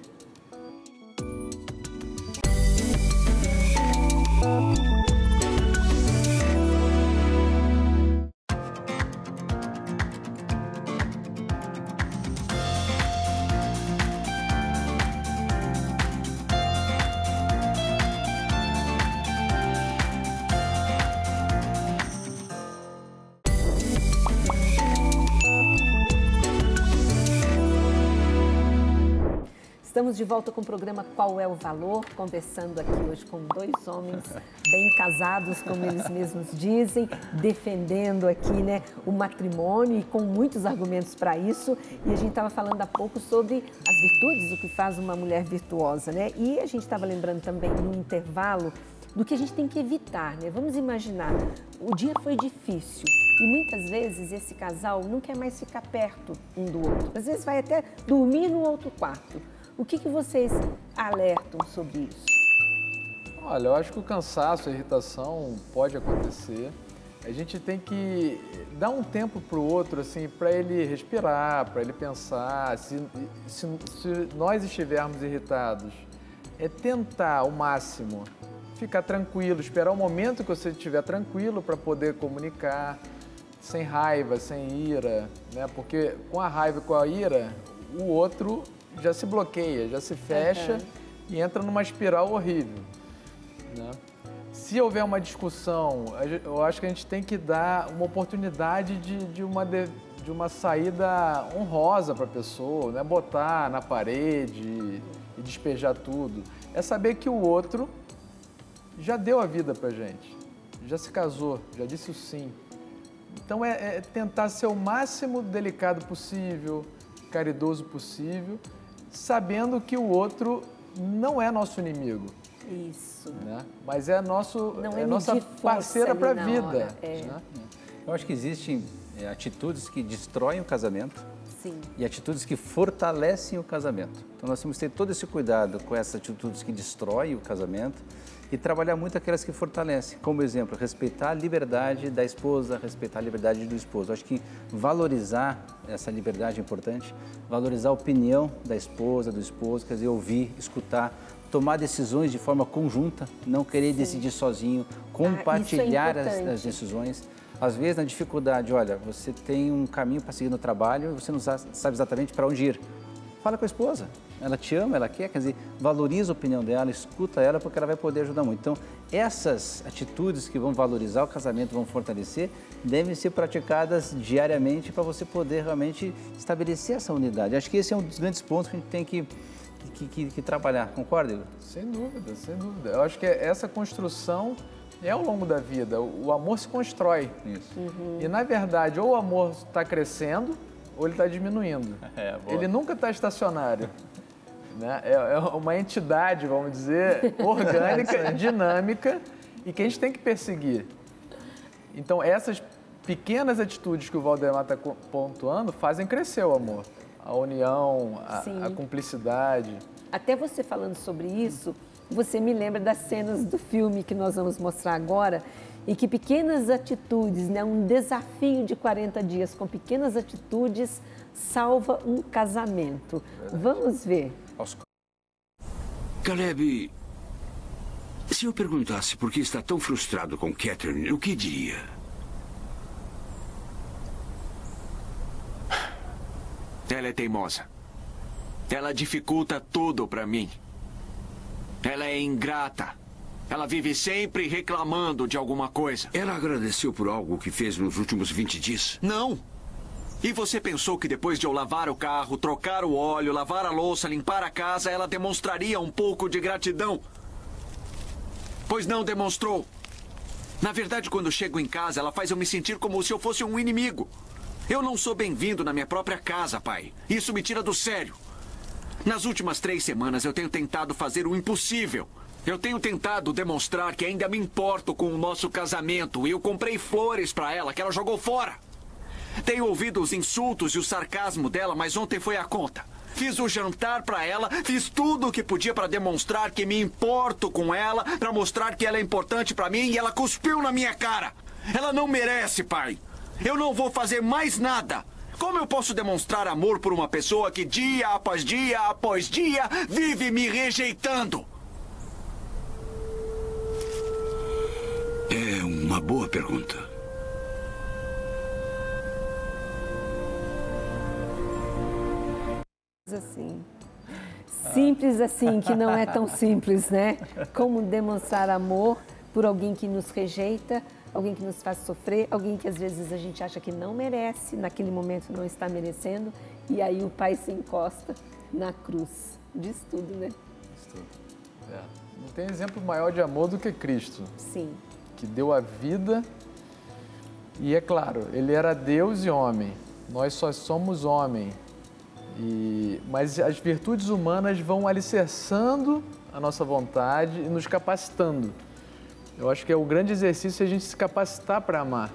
Estamos de volta com o programa Qual é o Valor? Conversando aqui hoje com dois homens bem casados, como eles mesmos dizem, defendendo aqui, né, o matrimônio e com muitos argumentos para isso. E a gente estava falando há pouco sobre as virtudes, o que faz uma mulher virtuosa, né? E a gente estava lembrando também no intervalo do que a gente tem que evitar, né? Vamos imaginar, o dia foi difícil e muitas vezes esse casal não quer mais ficar perto um do outro. Às vezes vai até dormir no outro quarto. O que vocês alertam sobre isso? Olha, eu acho que o cansaço, a irritação pode acontecer. A gente tem que dar um tempo para o outro, assim, para ele respirar, para ele pensar. Se nós estivermos irritados, é tentar ao máximo ficar tranquilo, esperar o momento que você estiver tranquilo para poder comunicar, sem raiva, sem ira, né? Porque com a raiva e com a ira, o outro já se bloqueia, já se fecha e entra numa espiral horrível, né? Se houver uma discussão, eu acho que a gente tem que dar uma oportunidade de uma saída honrosa para a pessoa, não é botar na parede e despejar tudo. É saber que o outro já deu a vida para a gente, já se casou, já disse o sim. Então é tentar ser o máximo delicado possível, caridoso possível, sabendo que o outro não é nosso inimigo. Isso. Né? Mas é nossa força parceira para a vida. Né? Eu acho que existem atitudes que destroem o casamento. Sim. E atitudes que fortalecem o casamento. Então nós temos que ter todo esse cuidado com essas atitudes que destroem o casamento e trabalhar muito aquelas que fortalecem. Como exemplo, respeitar a liberdade da esposa, respeitar a liberdade do esposo. Eu acho que valorizar essa liberdade é importante, valorizar a opinião da esposa, do esposo, quer dizer, ouvir, escutar, tomar decisões de forma conjunta, não querer decidir sozinho, compartilhar as decisões. Às vezes, na dificuldade, olha, você tem um caminho para seguir no trabalho e você não sabe exatamente para onde ir. Fala com a esposa, ela te ama, ela quer dizer, valoriza a opinião dela, escuta ela, porque ela vai poder ajudar muito. Então, essas atitudes que vão valorizar o casamento, vão fortalecer, devem ser praticadas diariamente para você poder realmente estabelecer essa unidade. Acho que esse é um dos grandes pontos que a gente tem que trabalhar, concorda, Igor? Sem dúvida, sem dúvida. Eu acho que essa construção é ao longo da vida. O amor se constrói. Isso. E, na verdade, ou o amor está crescendo ou ele está diminuindo. Ele nunca está estacionário. Né? É uma entidade, vamos dizer, orgânica, dinâmica e que a gente tem que perseguir. Então, essas pequenas atitudes que o Valdemar está pontuando fazem crescer o amor. A união, a cumplicidade. Até você falando sobre isso, você me lembra das cenas do filme que nós vamos mostrar agora, e que pequenas atitudes, né, um desafio de 40 dias com pequenas atitudes salva um casamento. Vamos ver. Caleb, se eu perguntasse por que está tão frustrado com Catherine, o que diria? Ela é teimosa. Ela dificulta tudo para mim. Ela é ingrata. Ela vive sempre reclamando de alguma coisa. Ela agradeceu por algo que fez nos últimos 20 dias? Não. E você pensou que depois de eu lavar o carro, trocar o óleo, lavar a louça, limpar a casa, ela demonstraria um pouco de gratidão? Pois não demonstrou. Na verdade, quando chego em casa, ela faz eu me sentir como se eu fosse um inimigo. Eu não sou bem-vindo na minha própria casa, pai. Isso me tira do sério. Nas últimas 3 semanas, eu tenho tentado fazer o impossível. Eu tenho tentado demonstrar que ainda me importo com o nosso casamento. E eu comprei flores para ela, que ela jogou fora. Tenho ouvido os insultos e o sarcasmo dela, mas ontem foi a conta. Fiz o jantar para ela, fiz tudo o que podia para demonstrar que me importo com ela, para mostrar que ela é importante para mim, e ela cuspiu na minha cara. Ela não merece, pai. Eu não vou fazer mais nada. Como eu posso demonstrar amor por uma pessoa que dia após dia vive me rejeitando? É uma boa pergunta. Assim. Simples assim, que não é tão simples, né? Como demonstrar amor por alguém que nos rejeita, alguém que nos faz sofrer, alguém que às vezes a gente acha que não merece, naquele momento não está merecendo, e aí o pai se encosta na cruz. Diz tudo, né? Diz tudo. Não tem exemplo maior de amor do que Cristo. Sim. Que deu a vida, e é claro, ele era Deus e homem. Nós só somos homem. Mas as virtudes humanas vão alicerçando a nossa vontade e nos capacitando. Eu acho que é o grande exercício a gente se capacitar para amar.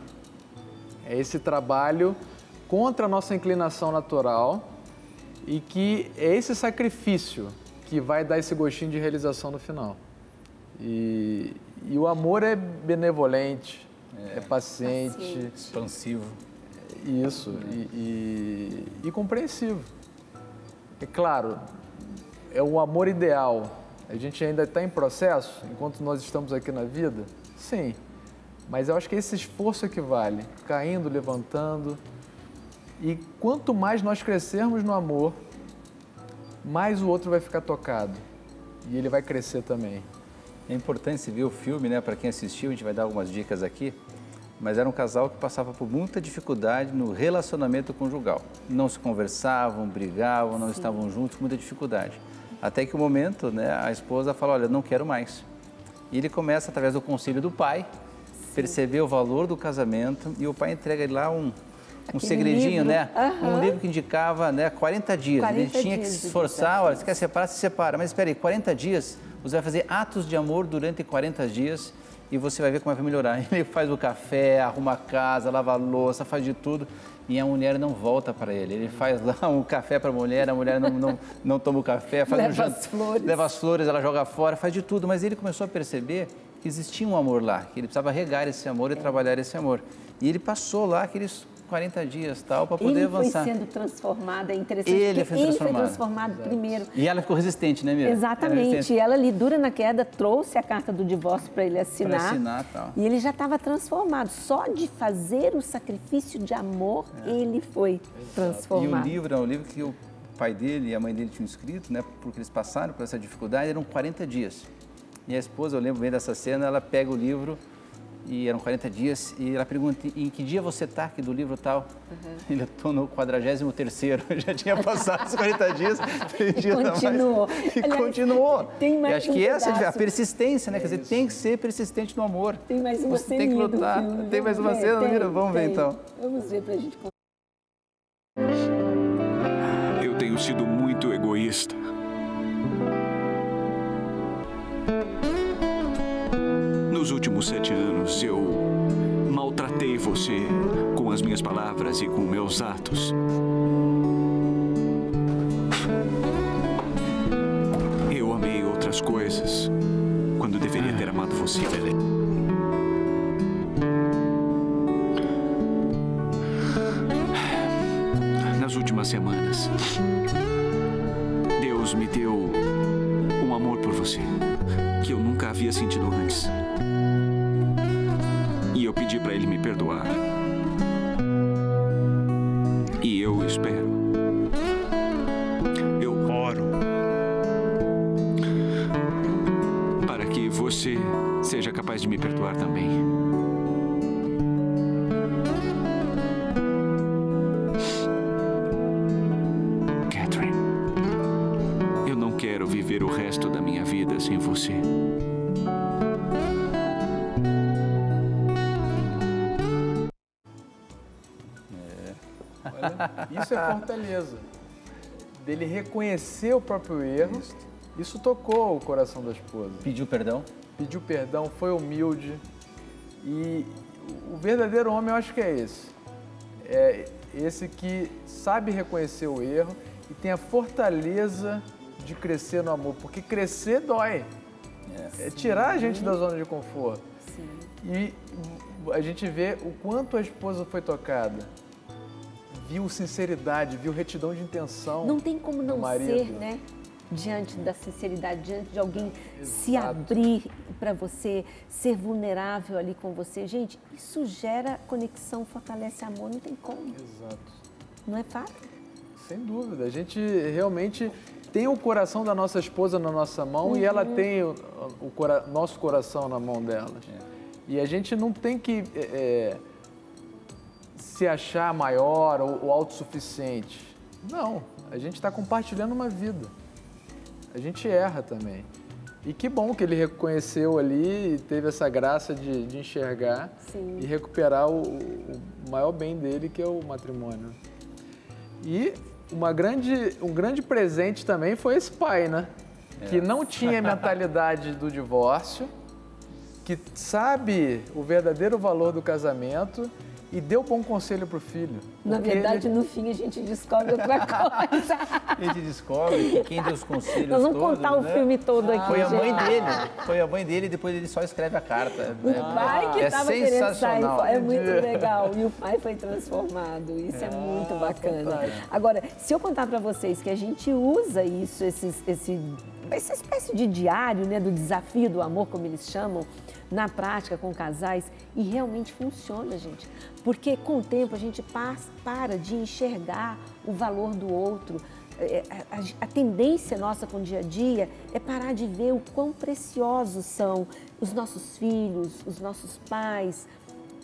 É esse trabalho contra a nossa inclinação natural e que é esse sacrifício que vai dar esse gostinho de realização no final. E o amor é benevolente, é paciente, expansivo. Isso, e compreensivo. É claro, é o amor ideal. A gente ainda está em processo, enquanto nós estamos aqui na vida? Sim. Mas eu acho que esse esforço é que vale, caindo, levantando. E quanto mais nós crescermos no amor, mais o outro vai ficar tocado. E ele vai crescer também. É importante se ver o filme, né? Para quem assistiu, a gente vai dar algumas dicas aqui. Mas era um casal que passava por muita dificuldade no relacionamento conjugal. Não se conversavam, brigavam, não estavam juntos, muita dificuldade. Até que o momento, né, a esposa fala, olha, não quero mais. E ele começa, através do conselho do pai, perceber o valor do casamento e o pai entrega ele lá um segredinho, livro. Né? Um livro que indicava, né, 40 dias. 40 ele tinha que se esforçar, olha, se quer separar, se separa. Mas espera aí, 40 dias, você vai fazer atos de amor durante 40 dias e você vai ver como vai melhorar. Ele faz o café, arruma a casa, lava a louça, faz de tudo. E a mulher não volta para ele. Ele faz lá um café para a mulher não toma o café, faz leva um jantar, as flores. Leva as flores, ela joga fora, faz de tudo. Mas ele começou a perceber que existia um amor lá, que ele precisava regar esse amor e trabalhar esse amor. E ele passou lá aqueles 40 dias tal para poder avançar. Ele foi sendo transformado, é interessante. Ele foi transformado primeiro. E ela ficou resistente, né, Mira? Exatamente. E ela ali, dura na queda, trouxe a carta do divórcio para ele assinar. Para assinar, tal. E ele já estava transformado. Só de fazer o sacrifício de amor, ele foi transformado. E o livro é um livro que o pai dele e a mãe dele tinham escrito, né? Porque eles passaram por essa dificuldade, eram 40 dias. E a esposa, eu lembro bem dessa cena, ela pega o livro e eram 40 dias, e ela pergunta, em que dia você está aqui do livro tal? Ele estou no 43º, já tinha passado os 40 dias, 3 dias continuou. A mais. E continuou. Tem mais e acho que essa é a persistência, né? Quer dizer, tem que ser persistente no amor. Tem mais uma cena. Você tem que lutar. Tem mais uma cena, Mira? Vamos ver então. Vamos ver pra gente. Eu tenho sido muito egoísta. Nos últimos 7 anos, eu maltratei você com as minhas palavras e com meus atos. Eu amei outras coisas quando deveria ter amado você, Lelê. Nas últimas semanas, Deus me deu um amor por você que eu nunca havia sentido antes. E eu pedi para ele me perdoar. E eu espero. Eu oro para que você seja capaz de me perdoar também. Catherine, eu não quero viver o resto da minha vida sem você. Isso é fortaleza. Dele reconhecer o próprio erro. Isso tocou o coração da esposa. Pediu perdão? Pediu perdão, foi humilde. E o verdadeiro homem eu acho que é esse. É esse que sabe reconhecer o erro e tem a fortaleza de crescer no amor. Porque crescer dói. É tirar a gente da zona de conforto. Sim. E a gente vê o quanto a esposa foi tocada. Viu sinceridade, viu retidão de intenção. Não tem como não ser, né? Diante da sinceridade, diante de alguém se abrir para você, ser vulnerável ali com você. Gente, isso gera conexão, fortalece amor, não tem como. Exato. Não é fácil? Sem dúvida. A gente realmente tem o coração da nossa esposa na nossa mão e ela tem o nosso coração na mão dela. E a gente não tem que se achar maior ou autossuficiente. Não, a gente está compartilhando uma vida. A gente erra também. E que bom que ele reconheceu ali e teve essa graça de enxergar e recuperar o maior bem dele, que é o matrimônio. E um grande presente também foi esse pai, né? Que não tinha mentalidade do divórcio, que sabe o verdadeiro valor do casamento e deu bom conselho para o filho. Na verdade, no fim, a gente descobre outra coisa. A gente descobre que quem deu os conselhos Nós vamos todos, contar o filme todo aqui, foi a mãe gente. dele. Foi a mãe dele e depois ele só escreve a carta. O pai que estava querendo sair, é muito Entendi. legal. E o pai foi transformado. Isso é muito bacana. Fantástico. Agora, se eu contar para vocês que a gente usa isso, essa espécie de diário, né, do desafio do amor, como eles chamam, na prática com casais, e realmente funciona, gente. Porque com o tempo a gente para de enxergar o valor do outro. A tendência nossa com o dia a dia é parar de ver o quão preciosos são os nossos filhos, os nossos pais,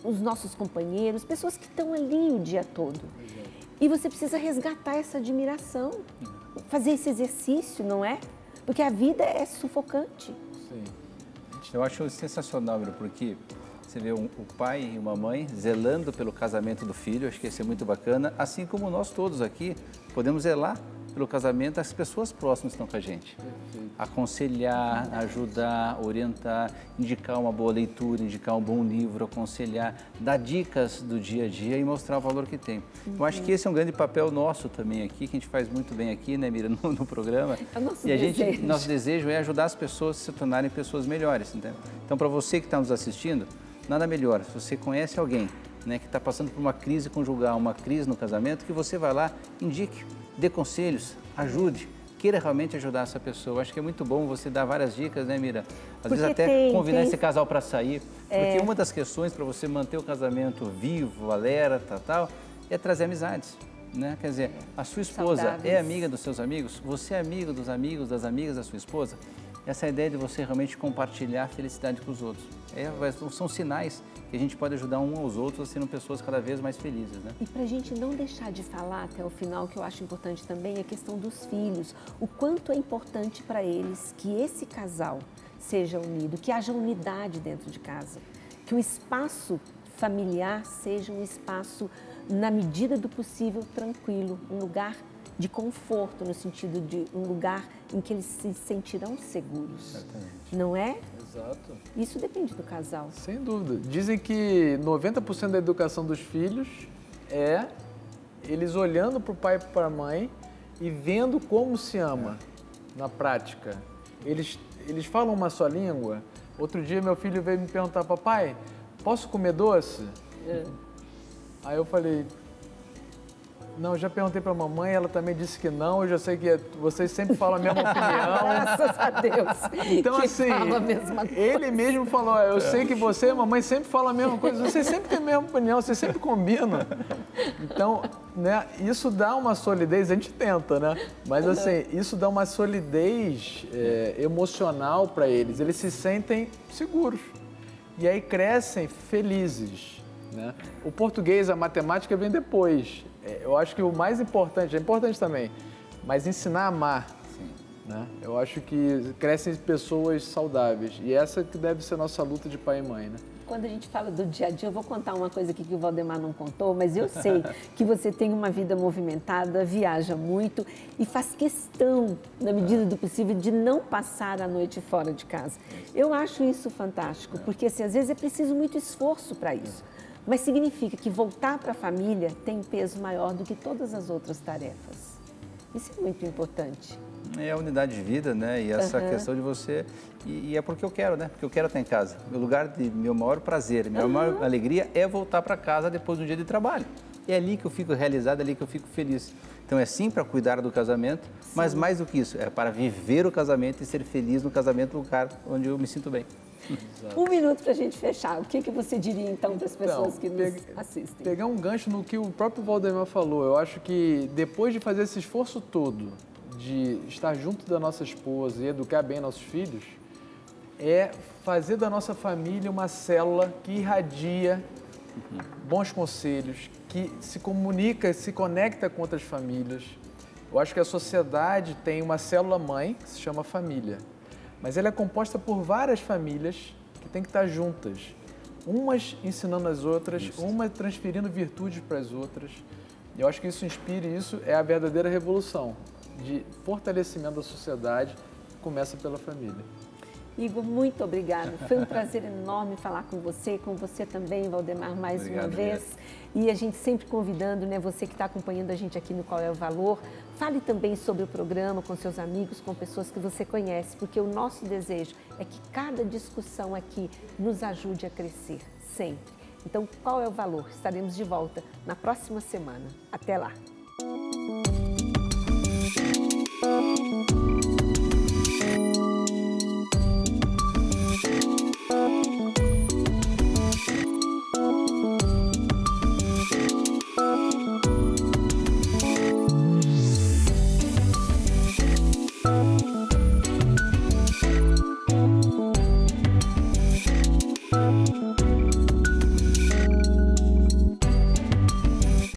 os nossos companheiros, pessoas que estão ali o dia todo. E você precisa resgatar essa admiração, fazer esse exercício, não é? Porque a vida é sufocante. Sim. Eu acho sensacional, porque você vê o pai e uma mãe zelando pelo casamento do filho, acho que isso é muito bacana, assim como nós todos aqui podemos zelar pelo casamento das pessoas próximas que estão com a gente. Aconselhar, ajudar, orientar, indicar uma boa leitura, indicar um bom livro, aconselhar, dar dicas do dia a dia e mostrar o valor que tem. Eu acho que esse é um grande papel nosso também aqui, que a gente faz muito bem aqui, né, Mira, no programa. É o nosso e desejo. Nosso desejo é ajudar as pessoas a se tornarem pessoas melhores, entendeu? Então, para você que está nos assistindo, nada melhor, se você conhece alguém, né, que está passando por uma crise conjugal, uma crise no casamento, que você vai lá, indique, dê conselhos, ajude, queira realmente ajudar essa pessoa. Acho que é muito bom você dar várias dicas, né, Mira? Às vezes até convidar esse casal para sair, porque uma das questões para você manter o casamento vivo, alerta, tal, é trazer amizades, né? Quer dizer, a sua esposa é amiga dos seus amigos, você é amigo dos amigos, das amigas da sua esposa. Essa ideia de você realmente compartilhar a felicidade com os outros. São sinais que a gente pode ajudar uns aos outros a serem pessoas cada vez mais felizes, né? E para a gente não deixar de falar até o final, que eu acho importante também, é a questão dos filhos. O quanto é importante para eles que esse casal seja unido, que haja unidade dentro de casa, que o espaço familiar seja um espaço, na medida do possível, tranquilo, um lugar de conforto, no sentido de um lugar em que eles se sentirão seguros. Exatamente. Não é? Exato. Isso depende do casal. Sem dúvida. Dizem que 90% da educação dos filhos é eles olhando para o pai e para a mãe e vendo como se ama na prática. Eles falam uma só língua. Outro dia meu filho veio me perguntar, papai, posso comer doce? Aí eu falei, não, eu já perguntei para a mamãe, ela também disse que não, eu já sei que vocês sempre falam a mesma opinião. Graças a Deus. Então, que assim, fala a mesma coisa. ele mesmo falou, eu sei que você e a mamãe sempre falam a mesma coisa, vocês sempre têm a mesma opinião, vocês sempre combinam. Então, né, isso dá uma solidez, a gente tenta, né? Mas, assim, isso dá uma solidez emocional para eles se sentem seguros. E aí crescem felizes, né? O português, a matemática vem depois. Eu acho que o mais importante, é importante também, mas ensinar a amar. Sim. Né? Eu acho que crescem pessoas saudáveis. E essa que deve ser a nossa luta de pai e mãe, né? Quando a gente fala do dia a dia, eu vou contar uma coisa aqui que o Valdemar não contou, mas eu sei que você tem uma vida movimentada, viaja muito e faz questão, na medida do possível, de não passar a noite fora de casa. Eu acho isso fantástico, porque assim, às vezes é preciso muito esforço para isso. Mas significa que voltar para a família tem um peso maior do que todas as outras tarefas. Isso é muito importante. É a unidade de vida, né? E essa questão de você... E é porque eu quero, né? Porque eu quero estar em casa. Meu lugar de meu maior prazer, minha maior alegria é voltar para casa depois do dia de trabalho. É ali que eu fico realizado, é ali que eu fico feliz. Então é sim para cuidar do casamento, mas mais do que isso, é para viver o casamento e ser feliz no casamento, lugar onde eu me sinto bem. Exato. Um minuto para a gente fechar. O que você diria, então, para as pessoas que nos assistem? Pegar um gancho no que o próprio Valdemar falou. Eu acho que depois de fazer esse esforço todo, de estar junto da nossa esposa e educar bem nossos filhos, é fazer da nossa família uma célula que irradia bons conselhos, que se comunica, se conecta com outras famílias. Eu acho que a sociedade tem uma célula-mãe que se chama família. Mas ela é composta por várias famílias que têm que estar juntas. Umas ensinando as outras, uma transferindo virtudes para as outras. E eu acho que isso inspira, e isso é a verdadeira revolução de fortalecimento da sociedade, que começa pela família. Igor, muito obrigada. Foi um prazer enorme falar com você também, Valdemar, mais uma vez. E a gente sempre convidando, né, você que está acompanhando a gente aqui no Qual é o Valor, fale também sobre o programa com seus amigos, com pessoas que você conhece, porque o nosso desejo é que cada discussão aqui nos ajude a crescer, sempre. Então, Qual é o Valor? Estaremos de volta na próxima semana. Até lá!